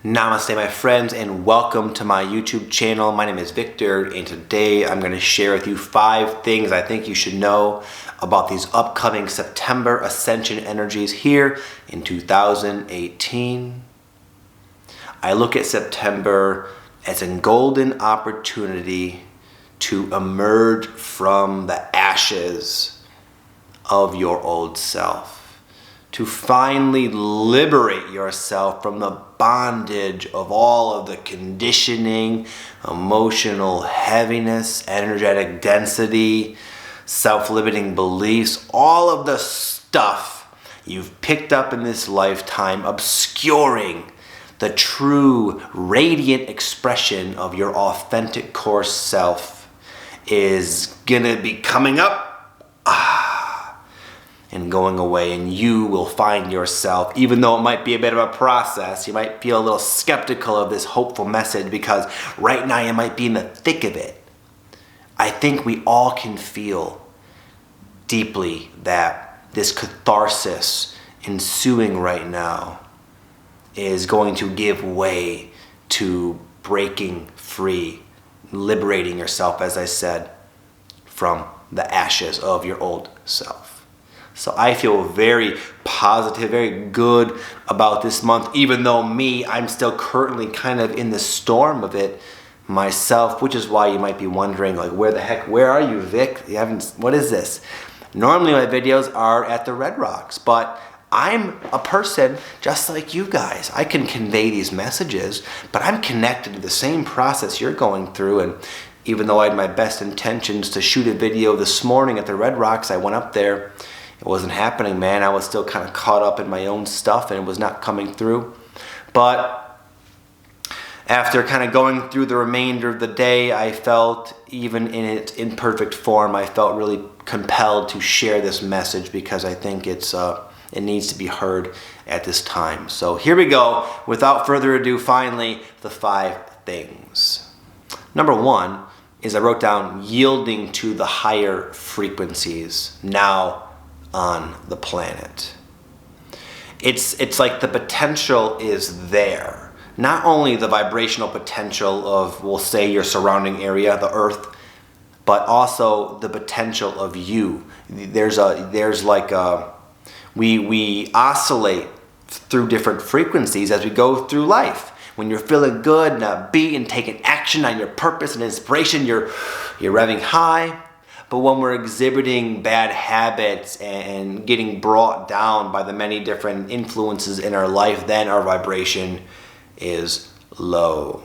Namaste, my friends, and welcome to my YouTube channel. My name is Victor, and today I'm going to share with you 5 things I think you should know about these upcoming September Ascension energies here in 2018. I look at September as a golden opportunity to emerge from the ashes of your old self, to finally liberate yourself from the bondage of all of the conditioning, emotional heaviness, energetic density, self-limiting beliefs, all of the stuff you've picked up in this lifetime, obscuring the true radiant expression of your authentic core self is gonna be coming up and going away, and you will find yourself, even though it might be a bit of a process, you might feel a little skeptical of this hopeful message because right now you might be in the thick of it. I think we all can feel deeply that this catharsis ensuing right now is going to give way to breaking free, liberating yourself, as I said, from the ashes of your old self. So I feel very positive, very good about this month, even though I'm still currently kind of in the storm of it myself, which is why you might be wondering, like, where are you, Vic? What is this? Normally my videos are at the Red Rocks, but I'm a person just like you guys. I can convey these messages, but I'm connected to the same process you're going through, and even though I had my best intentions to shoot a video this morning at the Red Rocks, I went up there. It wasn't happening, man. I was still kind of caught up in my own stuff and it was not coming through. But after kind of going through the remainder of the day, I felt, even in its imperfect form, I felt really compelled to share this message because I think it needs to be heard at this time. So here we go. Without further ado, finally, the 5 things. Number 1 is I wrote down yielding to the higher frequencies now on the planet. It's like the potential is there. Not only the vibrational potential of, we'll say, your surrounding area, the earth, but also the potential of you. We oscillate through different frequencies as we go through life. When you're feeling good and upbeat and taking action on your purpose and inspiration, you're revving high. But when we're exhibiting bad habits and getting brought down by the many different influences in our life, then our vibration is low.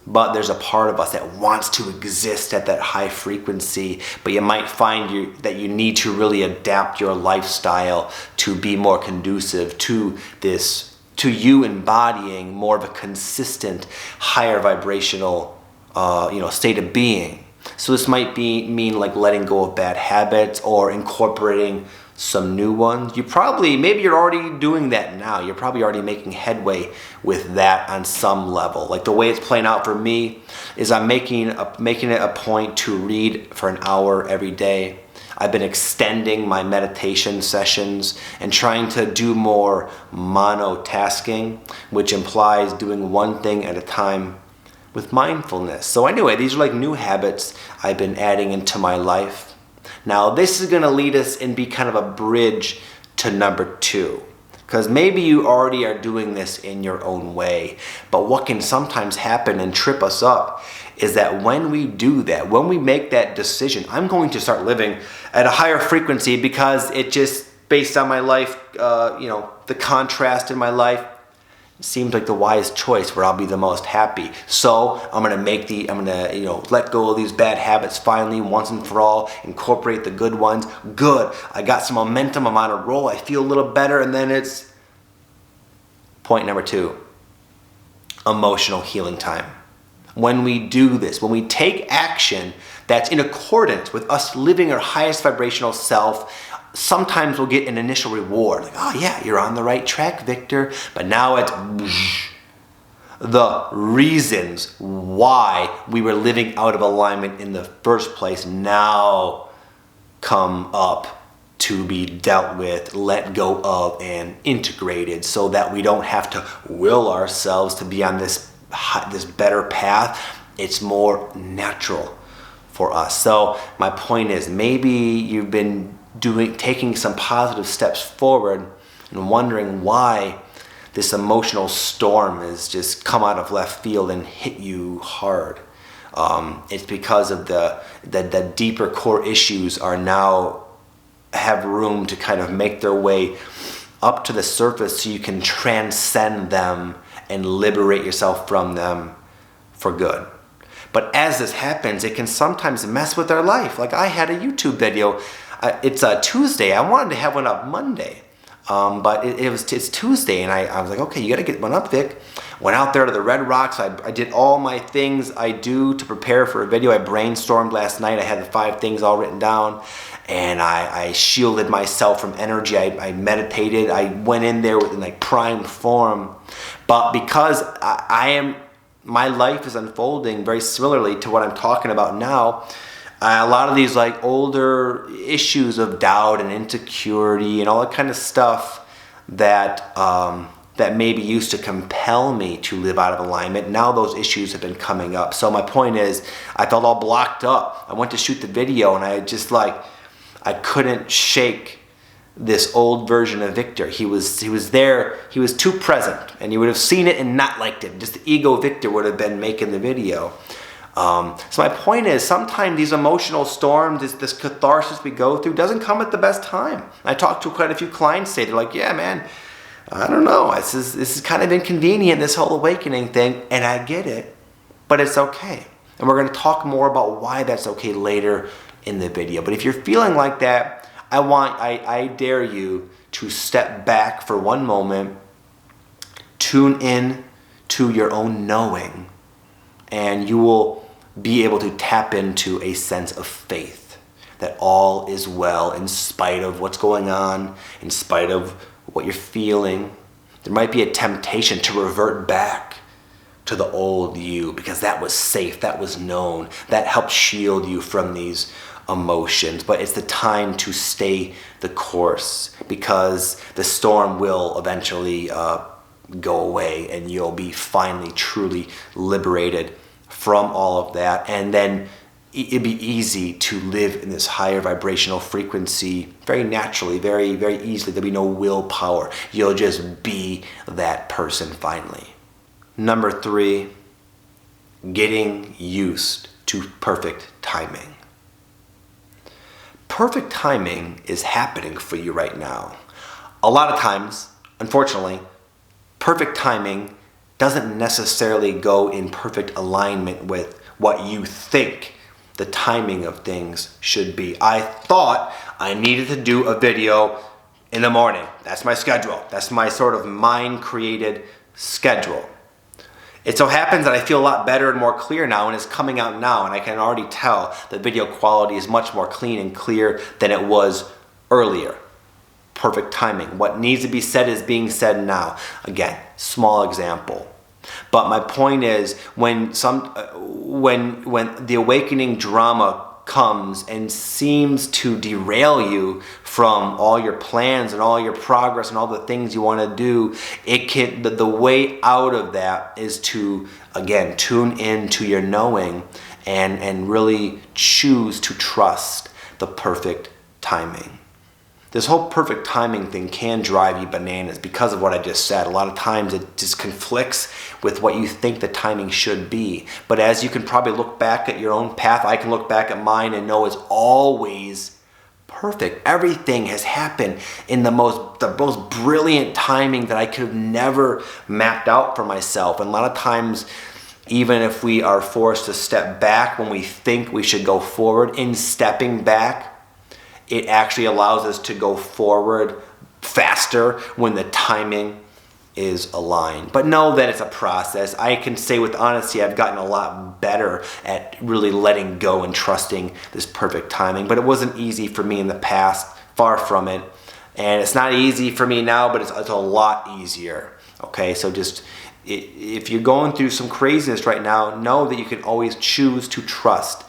But there's a part of us that wants to exist at that high frequency, but you might find that you need to really adapt your lifestyle to be more conducive to this, to you embodying more of a consistent, higher vibrational state of being. So this might mean like letting go of bad habits or incorporating some new ones. Maybe you're already doing that now. You're probably already making headway with that on some level. Like the way it's playing out for me is I'm making it a point to read for an hour every day. I've been extending my meditation sessions and trying to do more monotasking, which implies doing one thing at a time with mindfulness. So anyway, these are like new habits I've been adding into my life. Now this is going to lead us and be kind of a bridge to number 2. Because maybe you already are doing this in your own way. But what can sometimes happen and trip us up is that when we do that, when we make that decision, I'm going to start living at a higher frequency because it just, based on my life, the contrast in my life, seems like the wise choice where I'll be the most happy. So I'm gonna let go of these bad habits finally, once and for all, incorporate the good ones. Good, I got some momentum, I'm on a roll, I feel a little better, and then it's point number 2, emotional healing time. When we do this, when we take action that's in accordance with us living our highest vibrational self, sometimes we'll get an initial reward, like, oh yeah, you're on the right track, Victor. But now it's the reasons why we were living out of alignment in the first place now come up to be dealt with, let go of, and integrated, so that we don't have to will ourselves to be on this better path. It's more natural for us. So my point is, maybe you've been taking some positive steps forward and wondering why this emotional storm has just come out of left field and hit you hard. It's because of the deeper core issues are now have room to kind of make their way up to the surface, so you can transcend them and liberate yourself from them for good. But as this happens, it can sometimes mess with our life. Like, I had a YouTube video. It's a Tuesday. I wanted to have one up Monday. But it's Tuesday, and I was like, okay, you got to get one up, Vic. Went out there to the Red Rocks. I did all my things I do to prepare for a video. I brainstormed last night. I had the 5 things all written down, and I shielded myself from energy. I meditated. I went in there in like prime form. But because my life is unfolding very similarly to what I'm talking about now, a lot of these like older issues of doubt and insecurity and all that kind of stuff that maybe used to compel me to live out of alignment, now those issues have been coming up. So my point is, I felt all blocked up. I went to shoot the video, and I couldn't shake this old version of Victor. He was there. He was too present, and you would have seen it and not liked it. Just the ego Victor would have been making the video. So my point is, sometimes these emotional storms, this catharsis we go through, doesn't come at the best time. I talked to quite a few clients today. They're like, yeah, man, I don't know. This is kind of inconvenient, this whole awakening thing, and I get it, but it's okay. And we're going to talk more about why that's okay later in the video. But if you're feeling like that, I dare you to step back for one moment, tune in to your own knowing, and you will be able to tap into a sense of faith that all is well in spite of what's going on, in spite of what you're feeling. There might be a temptation to revert back to the old you because that was safe, that was known, that helped shield you from these emotions. But it's the time to stay the course, because the storm will eventually go away, and you'll be finally truly liberated from all of that. And then it'd be easy to live in this higher vibrational frequency very naturally, very, very easily. There'll be no willpower. You'll just be that person finally. Number 3, getting used to perfect timing. Perfect timing is happening for you right now. A lot of times, unfortunately, perfect timing doesn't necessarily go in perfect alignment with what you think the timing of things should be. I thought I needed to do a video in the morning. That's my schedule. That's my sort of mind-created schedule. It so happens that I feel a lot better and more clear now, and it's coming out now, and I can already tell the video quality is much more clean and clear than it was earlier. Perfect timing. What needs to be said is being said now. Again, small example. But my point is, when the awakening drama comes and seems to derail you from all your plans and all your progress and all the things you want to do, the way out of that is to, again, tune in to your knowing and really choose to trust the perfect timing. This whole perfect timing thing can drive you bananas because of what I just said. A lot of times it just conflicts with what you think the timing should be. But as you can probably look back at your own path, I can look back at mine and know it's always perfect. Everything has happened in the most brilliant timing that I could have never mapped out for myself. And a lot of times, even if we are forced to step back when we think we should go forward, in stepping back, it actually allows us to go forward faster when the timing is aligned. But know that it's a process. I can say with honesty, I've gotten a lot better at really letting go and trusting this perfect timing. But it wasn't easy for me in the past, far from it. And it's not easy for me now, but it's a lot easier. Okay, so just if you're going through some craziness right now, know that you can always choose to trust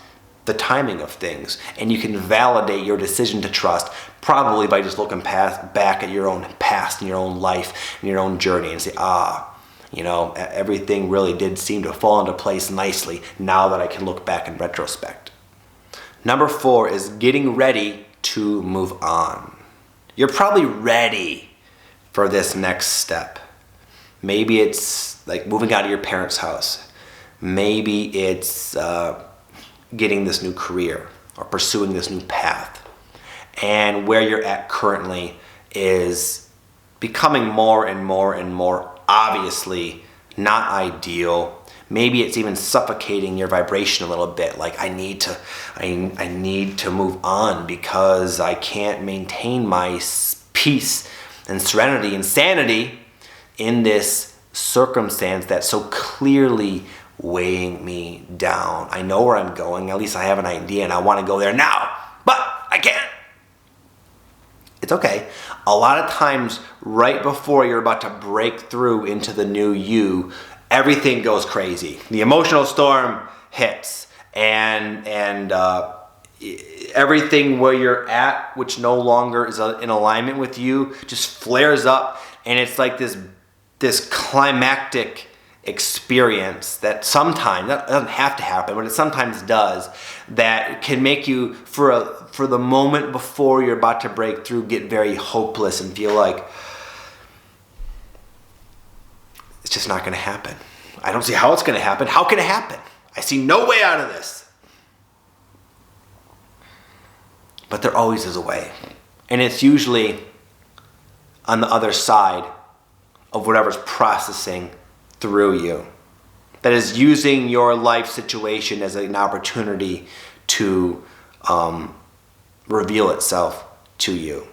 the timing of things. And you can validate your decision to trust probably by just looking back at your own past and your own life and your own journey and say, everything really did seem to fall into place nicely now that I can look back in retrospect. Number 4 is getting ready to move on. You're probably ready for this next step. Maybe it's like moving out of your parents' house. Maybe it's getting this new career or pursuing this new path. And where you're at currently is becoming more and more and more obviously not ideal. Maybe it's even suffocating your vibration a little bit. Like I need to move on because I can't maintain my peace and serenity and sanity in this circumstance that's so clearly weighing me down. I know where I'm going. At least I have an idea and I want to go there now, but I can't. It's okay. A lot of times right before you're about to break through into the new you, everything goes crazy. The emotional storm hits and everything where you're at, which no longer is in alignment with you, just flares up, and it's like this climactic experience that sometimes, that doesn't have to happen, but it sometimes does, that can make you, for the moment before you're about to break through, get very hopeless and feel like it's just not going to happen. I don't see how it's going to happen. How can it happen? I see no way out of this. But there always is a way. And it's usually on the other side of whatever's processing through you. That is using your life situation as an opportunity to reveal itself to you.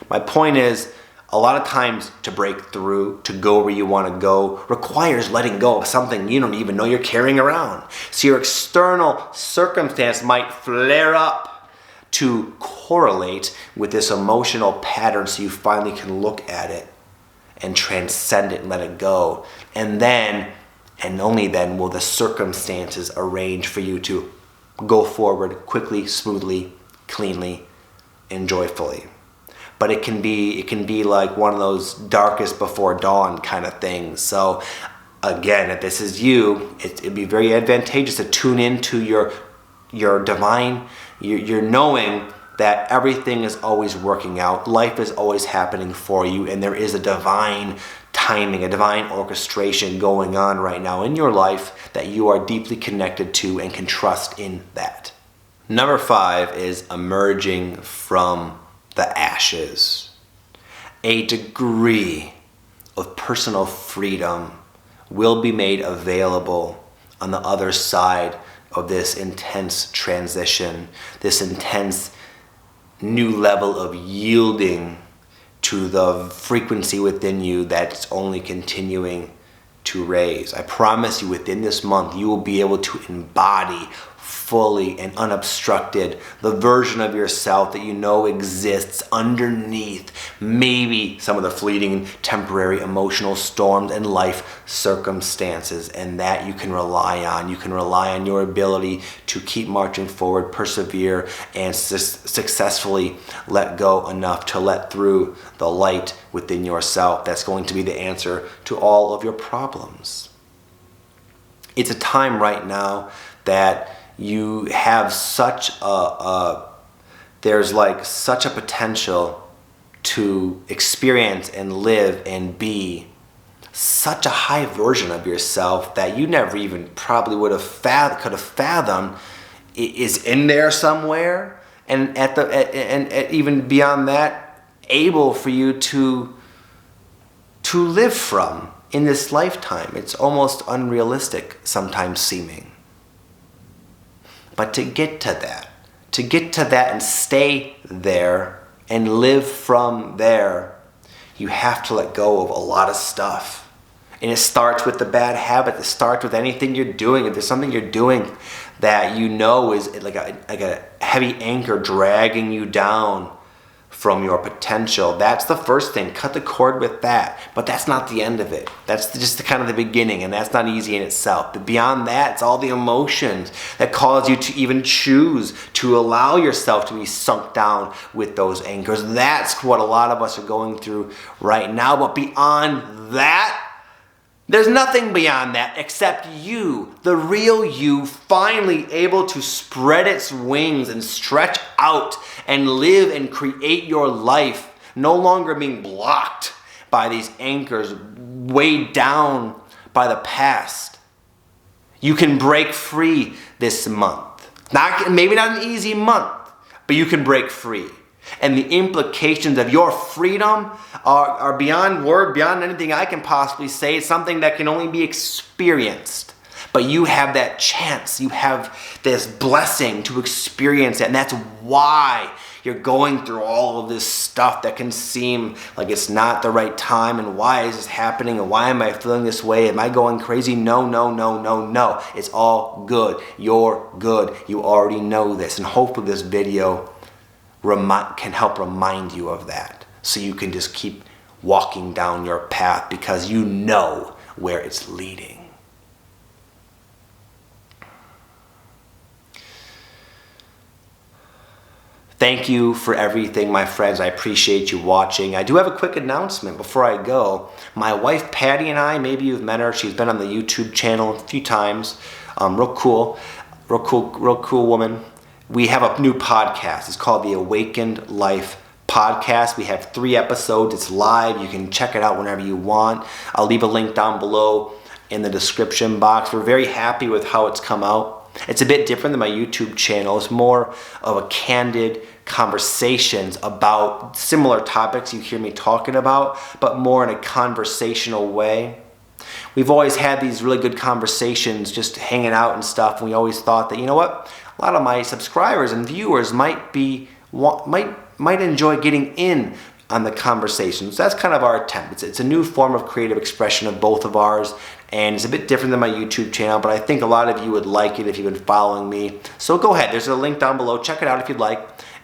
My point is, a lot of times to break through, to go where you want to go, requires letting go of something you don't even know you're carrying around. So your external circumstance might flare up to correlate with this emotional pattern so you finally can look at it and transcend it and let it go. And then, and only then, will the circumstances arrange for you to go forward quickly, smoothly, cleanly, and joyfully. But it can be like one of those darkest before dawn kind of things. So again, if this is you, it'd be very advantageous to tune into your divine, your knowing that everything is always working out, life is always happening for you, and there is a divine timing, a divine orchestration going on right now in your life that you are deeply connected to and can trust in that. Number 5 is emerging from the ashes. A degree of personal freedom will be made available on the other side of this intense transition, this intense new level of yielding to the frequency within you that's only continuing to raise. I promise you, within this month, you will be able to embody fully and unobstructed the version of yourself that you know exists underneath maybe some of the fleeting temporary emotional storms and life circumstances, and that you can rely on. You can rely on your ability to keep marching forward, persevere, and successfully let go enough to let through the light within yourself that's going to be the answer to all of your problems. It's a time right now that you have such there's like such a potential to experience and live and be such a high version of yourself that you never even probably could have fathomed is in there somewhere, and at even beyond that, able for you to live from in this lifetime. It's almost unrealistic sometimes seeming. But to get to that and stay there and live from there, you have to let go of a lot of stuff. And it starts with the bad habit. It starts with anything you're doing. If there's something you're doing that you know is like a heavy anchor dragging you down from your potential. That's the first thing. Cut the cord with that. But that's not the end of it. That's just kind of the beginning, and that's not easy in itself. But beyond that, it's all the emotions that cause you to even choose to allow yourself to be sunk down with those anchors. That's what a lot of us are going through right now. But beyond that, there's nothing beyond that except you, the real you, finally able to spread its wings and stretch out and live and create your life, no longer being blocked by these anchors, weighed down by the past. You can break free this month. Maybe not an easy month, but you can break free. And the implications of your freedom are beyond word, beyond anything I can possibly say. It's something that can only be experienced. But you have that chance. You have this blessing to experience it. And that's why you're going through all of this stuff that can seem like it's not the right time. And why is this happening? And why am I feeling this way? Am I going crazy? No, no, no, no, no. It's all good. You're good. You already know this. And hopefully this video can help remind you of that, so you can just keep walking down your path because you know where it's leading. Thank you for everything, my friends. I appreciate you watching. I do have a quick announcement before I go. My wife Patty and I, maybe you've met her, she's been on the YouTube channel a few times. Real cool woman. We have a new podcast. It's called the Awakened Life Podcast. We have 3 episodes. It's live. You can check it out whenever you want. I'll leave a link down below in the description box. We're very happy with how it's come out. It's a bit different than my YouTube channel. It's more of a candid conversations about similar topics you hear me talking about, but more in a conversational way. We've always had these really good conversations just hanging out and stuff, and we always thought that, you know what? A lot of my subscribers and viewers might enjoy getting in on the conversations. That's kind of our attempt. It's a new form of creative expression of both of ours, and it's a bit different than my YouTube channel, but I think a lot of you would like it if you've been following me. So go ahead. There's a link down below. Check it out if you'd like.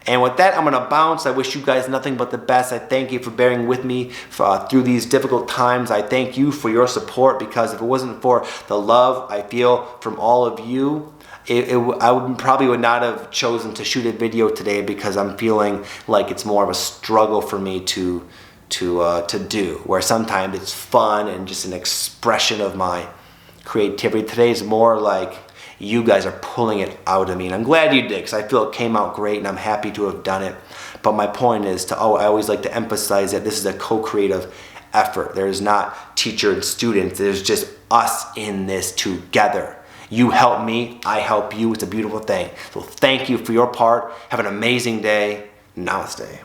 And with that, I'm going to bounce. I wish you guys nothing but the best. I thank you for bearing with me through these difficult times. I thank you for your support, because if it wasn't for the love I feel from all of you, I probably would not have chosen to shoot a video today, because I'm feeling like it's more of a struggle for me to do, where sometimes it's fun and just an expression of my creativity. Today is more like you guys are pulling it out of me, and I'm glad you did, because I feel it came out great and I'm happy to have done it. But my point is I always like to emphasize that this is a co-creative effort. There's not teacher and student. There's just us in this together. You help me, I help you. It's a beautiful thing. So thank you for your part. Have an amazing day. Namaste.